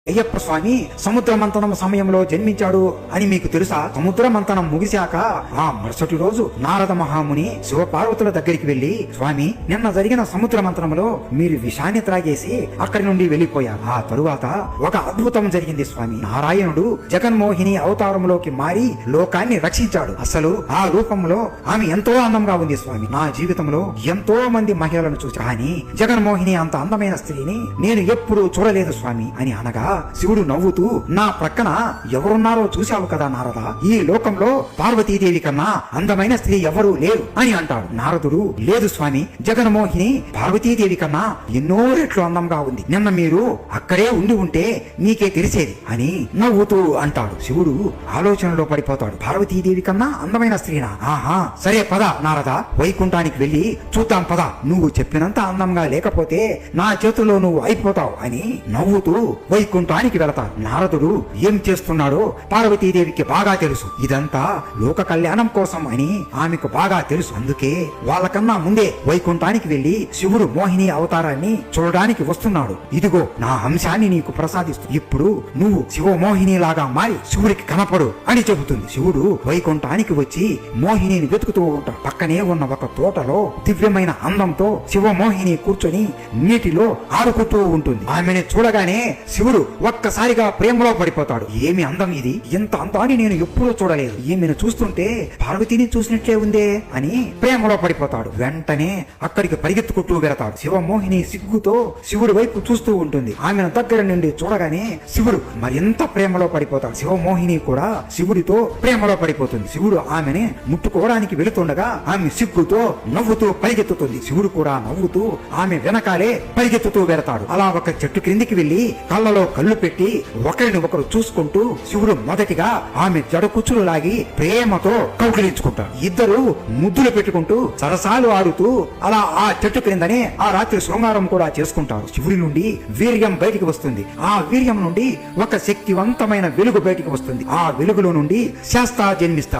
అయ్యప్ప స్వామి సముద్ర మంతనం సమయంలో జన్మించాడు అని మీకు తెలుసా? సముద్ర మంతనం ముగిశాక ఆ మరుసటి రోజు నారద మహాముని శివపార్వతుల దగ్గరికి వెళ్లి, స్వామి, నిన్న జరిగిన సముద్ర మంతనంలో మీరు విషాన్ని త్రాగేసి అక్కడి నుండి వెళ్లిపోయారు. ఆ తరువాత ఒక అద్భుతం జరిగింది స్వామి. నారాయణుడు జగన్మోహిని అవతారంలోకి మారి లోకాన్ని రక్షించాడు. అసలు ఆ రూపంలో ఆమె ఎంతో అందంగా ఉంది స్వామి. నా జీవితంలో ఎంతో మంది మహిళలను చూసి, కానీ జగన్మోహిని అంత అందమైన స్త్రీని నేను ఎప్పుడూ చూడలేదు స్వామి అని అనగా, శివుడు నవ్వుతూ, నా ప్రక్కన ఎవరున్నారో చూశావు కదా నారద, ఈ లోకంలో పార్వతీదేవి కన్నా అందమైన స్త్రీ ఎవరూ లేరు అని అంటాడు. నారదుడు, లేదు స్వామి, జగన్మోహిని పార్వతీదేవి కన్నా ఎన్నో రెట్లు అందంగా ఉంది. నిన్న మీరు అక్కడే ఉండి ఉంటే మీకే తెలిసేది అని నవ్వుతూ అంటాడు. శివుడు ఆలోచనలో పడిపోతాడు. పార్వతీదేవి కన్నా అందమైన స్త్రీనా? ఆహా, సరే పద నారద, వైకుంఠానికి వెళ్లి చూద్దాం పద. నువ్వు చెప్పినంత అందంగా లేకపోతే నా చేతుల్లో నువ్వు అయిపోతావు అని నవ్వుతూ వైకుంఠానికి వెళతాడు. నారదుడు ఏం చేస్తున్నాడో పార్వతీదేవికి బాగా తెలుసు. ఇదంతా లోక కళ్యాణం కోసం అని ఆమెకు బాగా తెలుసు. అందుకే వాళ్ళకన్నా ముందే వైకుంఠానికి వెళ్లి శివుడు మోహిని అవతారాన్ని చూడడానికి వస్తున్నాడు. ఇదిగో నా అంశాన్ని నీకు ప్రసాదిస్తూ ఇప్పుడు నువ్వు శివమోహిని లాగా మారి శివుడికి కనపడు అని చెబుతుంది. శివుడు వైకుంఠానికి వచ్చి మోహినిని వెతుకుతూ ఉంటాడు. పక్కనే ఉన్న ఒక తోటలో దివ్యమైన అందంతో శివమోహిని కూర్చొని నీటిలో ఆడుకుంటూ ఉంటుంది. ఆమెను చూడగానే శివుడు ఒక్కసారిగా ప్రేమలో పడిపోతాడు. ఏమి అందం ఇది, ఇంత అందాన్ని నేను ఎప్పుడూ చూడలేదు. ఈమెను చూస్తుంటే పార్వతిని చూసినట్లే ఉందే అని ప్రేమలో పడిపోతాడు. వెంటనే అక్కడికి పరిగెత్తుకుంటూ వెళతాడు. శివమోహిని సిగ్గుతో శివుడి వైపు చూస్తూ ఉంటుంది. ఆమెను దగ్గర నుండి చూడగానే శివుడు మరింత ప్రేమలో పడిపోతాడు. శివమోహిని కూడా శివుడితో ప్రేమలో పడిపోతుంది. శివుడు ఆమెని ముట్టుకోవడానికి వెళుతుండగా ఆమె సిగ్గుతో నవ్వుతూ పరిగెత్తుతుంది. శివుడు కూడా నవ్వుతూ ఆమె వెనకాలే పరిగెత్తుతూ వెళతాడు. అలా ఒక చెట్టు క్రిందికి వెళ్లి కళ్ళలో కళ్ళు పెట్టి ఒకరిని ఒకరు చూసుకుంటూ శివుడు మొదటిగా ఆమె జడకుచ్చులు లాగి ప్రేమతో కౌగిలించుకుంటాడు. ఇద్దరు ముద్దులు పెట్టుకుంటూ సరసాలు ఆడుతూ అలా ఆ చెట్టు క్రిందనే ఆ రాత్రి శృంగారం కూడా చేసుకుంటారు. శివుడి నుండి వీర్యం బయటికి వస్తుంది. ఆ వీర్యం నుండి ఒక శక్తివంతమైన వెలుగు బయటికి వస్తుంది. ఆ వెలుగులో నుండి శాస్త్ర జన్మిస్తారు.